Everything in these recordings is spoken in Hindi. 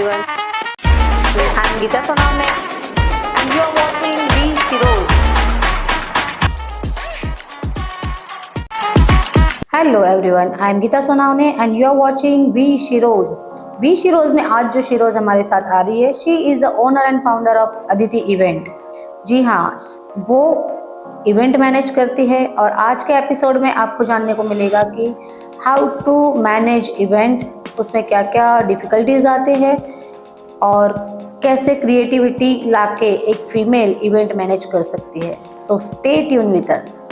everyone. I'm Geeta Sonawne and you're watching V Shiroz. Hello everyone, I'm Geeta Sonawne and you're watching V Shiroz. V Shiroz में आज जो शिरोज हमारे साथ आ रही है, she is the owner and founder of Aditi event. जी हाँ, वो इवेंट मैनेज करती है और आज के एपिसोड में आपको जानने को मिलेगा कि हाउ टू मैनेज इवेंट, उसमें क्या क्या डिफ़िकल्टीज आते हैं और कैसे क्रिएटिविटी लाके एक फीमेल इवेंट मैनेज कर सकती है. So stay tune with us.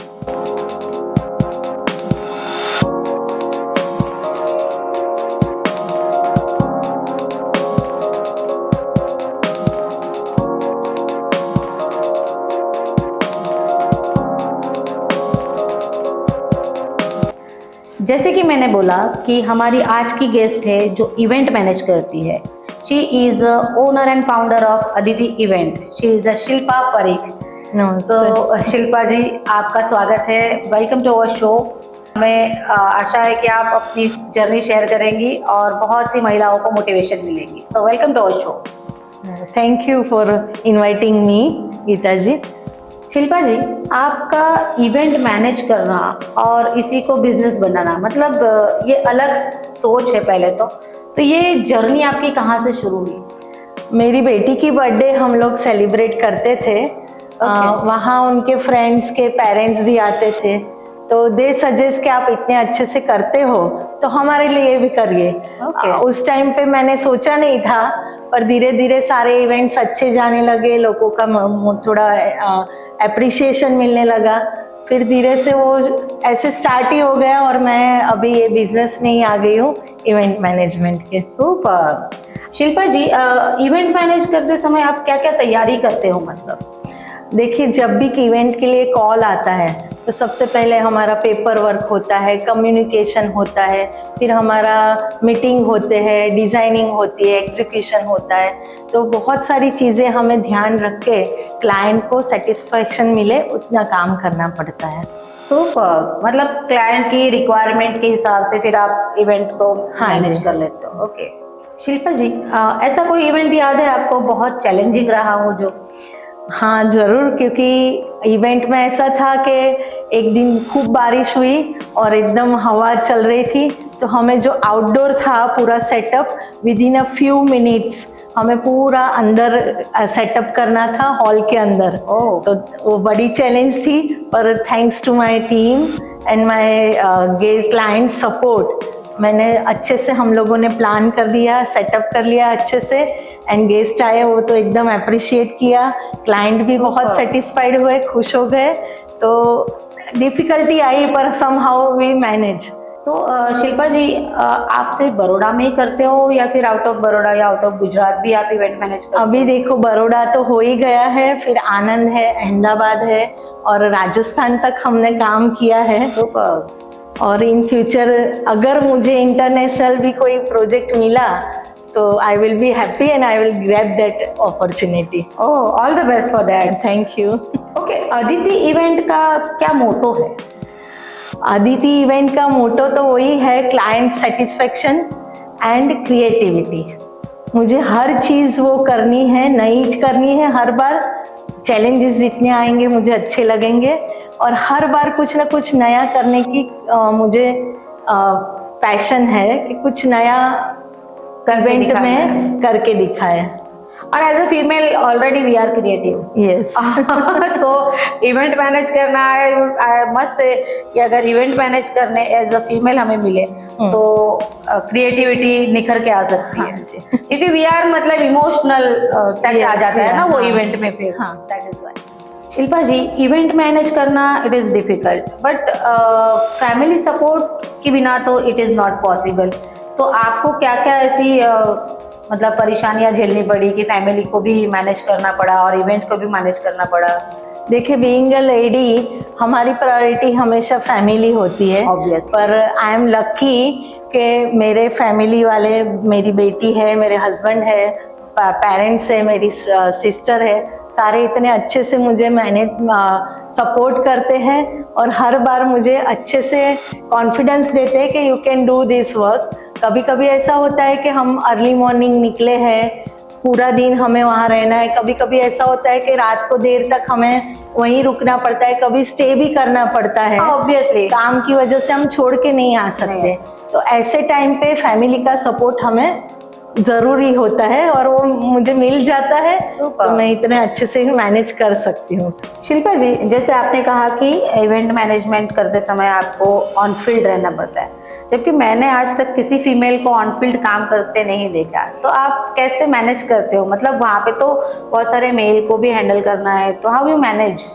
जैसे कि मैंने बोला कि हमारी आज की गेस्ट है जो इवेंट मैनेज करती है. She is owner and founder of Aditi event. She is Shilpa Parikh. तो शिल्पा जी, आपका स्वागत है. Welcome to our show. हमें आशा है कि आप अपनी जर्नी शेयर करेंगी और बहुत सी महिलाओं को मोटिवेशन मिलेगी. So welcome to our show. Thank you for inviting me Geeta ji. Shilpa ji, आपका इवेंट मैनेज करना और इसी को बिजनेस बनाना, मतलब ये अलग सोच है. पहले तो ये जर्नी आपकी कहाँ से शुरू हुई? मेरी बेटी की बर्थडे हम लोग सेलिब्रेट करते थे. वहाँ उनके फ्रेंड्स के पेरेंट्स भी आते थे, तो दे सजेस्ट कि आप इतने अच्छे से करते हो तो हमारे लिए भी करिए. उस टाइम पे मैंने सोचा नहीं था, पर धीरे धीरे सारे इवेंट्स अच्छे जाने लगे, लोगों का थोड़ा अप्रिशिएशन मिलने लगा. फिर धीरे से वो ऐसे स्टार्ट ही हो गया और मैं अभी ये बिजनेस में ही आ गई हूँ, इवेंट मैनेजमेंट के. Super. Shilpa ji, event manage करते समय आप क्या क्या तैयारी करते हो? मतलब देखिए, जब भी इवेंट के लिए कॉल आता है तो सबसे पहले हमारा पेपर वर्क होता है, कम्युनिकेशन होता है, फिर हमारा मीटिंग होते हैं, डिज़ाइनिंग होती है, एग्जीक्यूशन होता है. तो बहुत सारी चीज़ें हमें ध्यान रख के क्लाइंट को सेटिस्फैक्शन मिले उतना काम करना पड़ता है. सुपर. मतलब क्लाइंट की रिक्वायरमेंट के हिसाब से फिर आप इवेंट को मैनेज कर लेते हो. ओके. शिल्पा जी, ऐसा कोई इवेंट याद है आपको बहुत चैलेंजिंग रहा हो जो? हाँ ज़रूर, क्योंकि इवेंट में ऐसा था कि एक दिन खूब बारिश हुई और एकदम हवा चल रही थी, तो हमें जो आउटडोर था पूरा setup with in a few minutes हमें पूरा अंदर सेटअप करना था, हॉल के अंदर. तो वो बड़ी चैलेंज थी, पर thanks to my team and my client support मैंने अच्छे से, हम लोगों ने प्लान कर दिया, सेटअप कर लिया अच्छे से, एंड गेस्ट आए वो तो एकदम अप्रिशिएट किया. क्लाइंट भी बहुत सेटिस्फाइड हुए, खुश हो गए. तो डिफिकल्टी आई पर समहाउ वी मैनेज. सो शिल्पा जी, आप सिर्फ बड़ौदा में ही करते हो या फिर आउट ऑफ बड़ौदा या आउट ऑफ गुजरात भी आप इवेंट मैनेज करते हो? अभी देखो, बड़ौदा तो हो ही गया है, फिर आनंद है, अहमदाबाद है और राजस्थान तक हमने काम किया है. सुपर. और इन फ्यूचर अगर मुझे इंटरनेशनल भी कोई प्रोजेक्ट मिला तो I will be happy and I will grab that opportunity. Oh, all the best for that. Thank you. Okay, Aditi event का क्या मोटो है? अदिति इवेंट का मोटो तो वही है, क्लाइंट सेटिस्फेक्शन एंड क्रिएटिविटी. मुझे हर चीज़ वो करनी है, नई करनी है. हर बार चैलेंजेस जितने आएंगे मुझे अच्छे लगेंगे और हर बार कुछ ना कुछ नया करने की मुझे पैशन है कि कुछ नया इवेंट में करके दिखाए. और as a female already we are creative. Yes. So event manage करना है, आई मस्ट से कि अगर इवेंट मैनेज करने एज अ फीमेल हमें मिले तो क्रिएटिविटी निखर के आ सकती है. क्योंकि वी आर, मतलब इमोशनल टच आ जाता है ना वो इवेंट में. फिर that is why. Shilpa ji, event manage करना it is difficult, but family support के बिना तो इट इज़ नॉट पॉसिबल. तो आपको क्या क्या ऐसी मतलब परेशानियां झेलनी पड़ी कि फैमिली को भी मैनेज करना पड़ा और इवेंट को भी मैनेज करना पड़ा? देखिए, बीइंग अ लेडी हमारी प्रायोरिटी हमेशा फैमिली होती है. Obviously. पर आई एम लकी कि मेरे फैमिली वाले, मेरी बेटी है, मेरे हस्बैंड है, पेरेंट्स है, मेरी सिस्टर है, सारे इतने अच्छे से मुझे मैनेज सपोर्ट करते हैं और हर बार मुझे अच्छे से कॉन्फिडेंस देते हैं कि you can do this work. कभी कभी ऐसा होता है कि हम अर्ली मॉर्निंग निकले हैं, पूरा दिन हमें वहाँ रहना है, कभी कभी ऐसा होता है कि रात को देर तक हमें वहीं रुकना पड़ता है, कभी स्टे भी करना पड़ता है, ऑब्वियसली काम की वजह से हम छोड़ के नहीं आ सकते। तो ऐसे टाइम पे फैमिली का सपोर्ट हमें जरूरी होता है और वो मुझे मिल जाता है, Super. तो मैं इतने अच्छे से मैनेज कर सकती हूँ। शिल्पा जी, जैसे आपने कहा कि इवेंट मैनेजमेंट करते समय आपको ऑन फील्ड रहना पड़ता है, जबकि मैंने आज तक किसी फीमेल को ऑन फील्ड काम करते नहीं देखा, तो आप कैसे मैनेज करते हो? मतलब वहाँ पे तो बहुत सारे मेल को भी हैंडल करना है, तो हाउ यू मैनेज?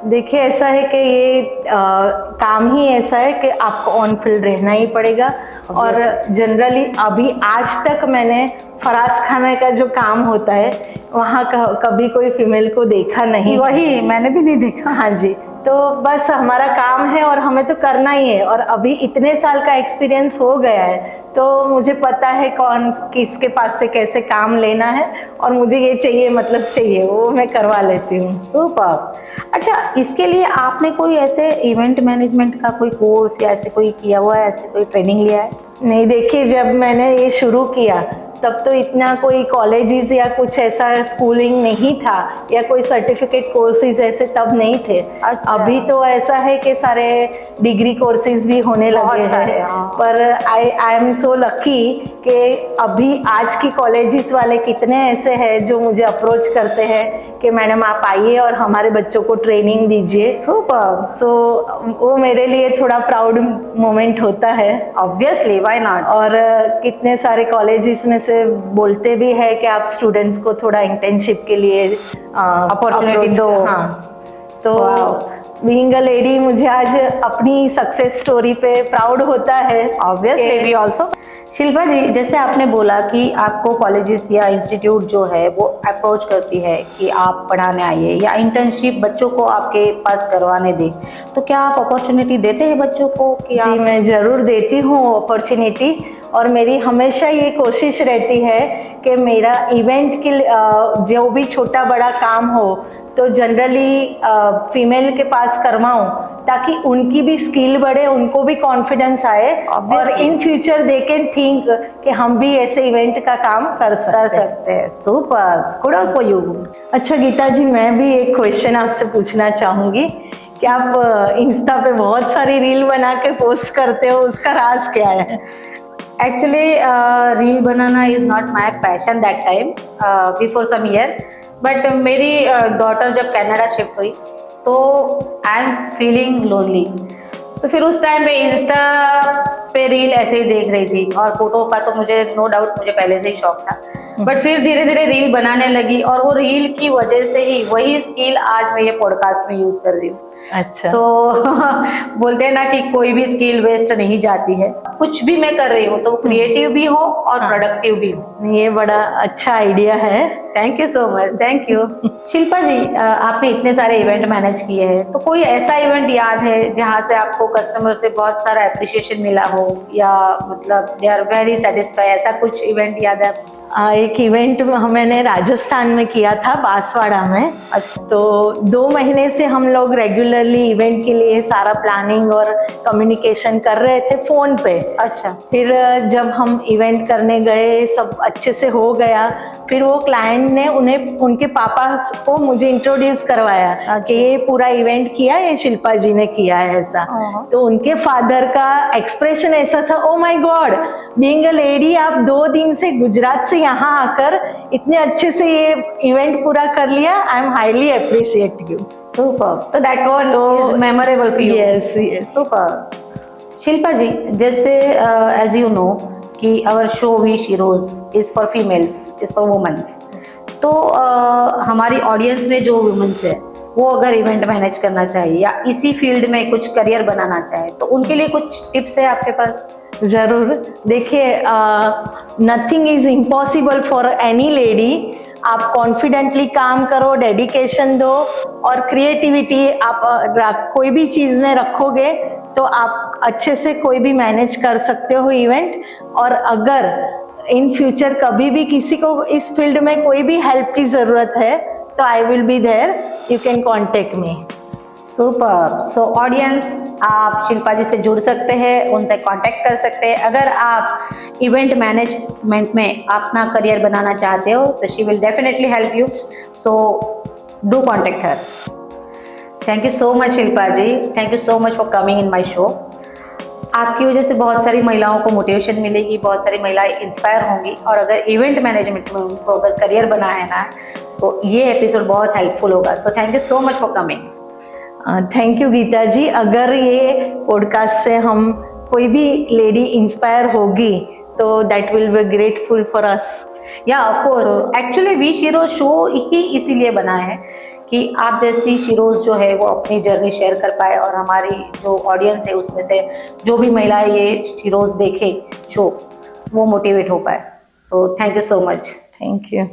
देखिए, ऐसा है कि ये काम ही ऐसा है कि आपको ऑन फील्ड रहना ही पड़ेगा। और जनरली अभी आज तक मैंने फराज खाना का जो काम होता है वहाँ कभी कोई फीमेल को देखा नहीं। वही मैंने भी नहीं देखा। हाँ जी, तो बस हमारा काम है और हमें तो करना ही है। और अभी इतने साल का एक्सपीरियंस हो गया है, तो मुझे पता है कौन किसके पास से कैसे काम लेना है, और मुझे ये चाहिए मतलब चाहिए, वो मैं करवा लेती हूँ। सुपर। अच्छा, इसके लिए आपने कोई ऐसे इवेंट मैनेजमेंट का कोई कोर्स या ऐसे कोई किया हुआ है, ऐसे कोई ट्रेनिंग लिया है? नहीं, देखिए, जब मैंने ये शुरू किया तब तो इतना कोई कॉलेजेस या कुछ ऐसा स्कूलिंग नहीं था, या कोई सर्टिफिकेट कोर्सेज ऐसे तब नहीं थे। अच्छा। अभी तो ऐसा है कि सारे डिग्री कोर्सेज भी होने लगे हैं। पर आई एम सो लकी कि अभी आज की कॉलेजेस वाले कितने ऐसे हैं जो मुझे अप्रोच करते हैं कि मैडम आप आइए और हमारे बच्चों को ट्रेनिंग दीजिए। सुपर। सो वो मेरे लिए थोड़ा प्राउड मोमेंट होता है। Obviously, why not. और कितने सारे कॉलेजेस में से बोलते भी है कि आप स्टूडेंट्स को थोड़ा इंटर्नशिप के लिए अपॉर्चुनिटी दो। हाँ, तो बीइंग अ लेडी मुझे आज अपनी सक्सेस स्टोरी पे प्राउड होता है। Obviously, we also. Shilpa ji, जैसे आपने बोला कि आपको कॉलेजेस या इंस्टीट्यूट जो है वो अप्रोच करती है कि आप पढ़ाने आइए या इंटर्नशिप बच्चों को आपके पास करवाने दें, तो क्या आप अपॉर्चुनिटी देते हैं बच्चों को कि जी, मैं ज़रूर देती हूँ अपॉर्चुनिटी। और मेरी हमेशा ये कोशिश रहती है कि मेरा इवेंट के जो भी छोटा बड़ा काम हो तो जनरली फीमेल के पास करवाऊँ, ताकि उनकी भी स्किल बढ़े, उनको भी कॉन्फिडेंस आए, और in future they can think कि हम भी ऐसे इवेंट का काम कर सकते हैं। Super, kudos for you. अच्छा गीता जी, मैं भी एक क्वेश्चन आपसे पूछना चाहूँगी कि आप इंस्टा पे बहुत सारी रील बना के पोस्ट करते हो, उसका राज क्या है? एक्चुअली रील बनाना is not my passion that time, before some year, but मेरी डॉटर जब कनाडा शिफ्ट हुई तो आई एम फीलिंग लोनली, तो फिर उस टाइम पे इंस्टा पे रील ऐसे ही देख रही थी, और फोटो का तो मुझे नो डाउट मुझे पहले से ही शौक था, बट फिर धीरे धीरे रील बनाने लगी, और वो रील की वजह से ही वही स्किल आज मैं ये पॉडकास्ट में यूज कर रही हूँ। अच्छा। बोलते हैं ना कि कोई भी स्किल वेस्ट नहीं जाती है, कुछ भी मैं कर रही हूँ तो क्रिएटिव भी हो और प्रोडक्टिव भी हो। ये बड़ा अच्छा आइडिया है। Thank you so much, thank you. Shilpa ji, आपने इतने सारे इवेंट मैनेज किए हैं, तो कोई ऐसा इवेंट याद है जहाँ से आपको कस्टमर से बहुत सारा अप्रिशिएशन मिला हो, या मतलब दे आर वेरी सेटिस्फाई, ऐसा कुछ इवेंट याद है आपको? एक इवेंट मैंने राजस्थान में किया था, बांसवाड़ा में। अच्छा। तो 2 महीने से हम लोग रेगुलरली इवेंट के लिए सारा प्लानिंग और कम्युनिकेशन कर रहे थे फोन पे। अच्छा। फिर जब हम इवेंट करने गए, सब अच्छे से हो गया, फिर वो क्लाइंट ने उनके पापा को मुझे इंट्रोड्यूस करवाया कि ये पूरा इवेंट किया, ये शिल्पा जी ने किया है ऐसा। तो उनके फादर का एक्सप्रेशन ऐसा था, oh my God, being a lady आप 2 दिन से गुजरात से यहाँ आकर इतने अच्छे से ये इवेंट पूरा कर लिया, I am highly appreciate you. Super, तो that one is memorable for you. Yes yes. Super. Shilpa ji, जैसे एज यू नो कि our show we sheroes is for females, is for womens, तो हमारी ऑडियंस में जो वुमेन्स है वो अगर इवेंट मैनेज करना चाहिए या इसी फील्ड में कुछ करियर बनाना चाहे, तो उनके लिए कुछ टिप्स है आपके पास? जरूर। देखिए, nothing is impossible for any lady. आप कॉन्फिडेंटली काम करो, डेडिकेशन दो, और क्रिएटिविटी आप कोई भी चीज़ में रखोगे तो आप अच्छे से कोई भी मैनेज कर सकते हो इवेंट। और अगर इन फ्यूचर कभी भी किसी को इस फील्ड में कोई भी हेल्प की ज़रूरत है तो I will be there, you can contact me. Super. So audience, आप शिल्पा जी से जुड़ सकते हैं, उनसे कांटेक्ट कर सकते हैं। अगर आप इवेंट मैनेजमेंट में अपना करियर बनाना चाहते हो तो she will definitely help you, so do contact her. Thank you so much Shilpa ji, thank you so much for coming in my show. आपकी वजह से बहुत सारी महिलाओं को मोटिवेशन मिलेगी, बहुत सारी महिलाएं इंस्पायर होंगी, और अगर इवेंट मैनेजमेंट में उनको अगर करियर बनाना है ना तो ये एपिसोड बहुत हेल्पफुल होगा। So thank you so much for coming. Thank you Geeta ji. अगर ये पॉडकास्ट से हम कोई भी लेडी इंस्पायर होगी तो that will be grateful for us. या of course, actually we sheroes show ही इसीलिए बना है कि आप जैसी शीरोज जो है वो अपनी जर्नी शेयर कर पाए, और हमारी जो ऑडियंस है उसमें से जो भी महिलाएं ये शीरोज देखे शो वो मोटिवेट हो पाए। सो thank you so much. Thank you.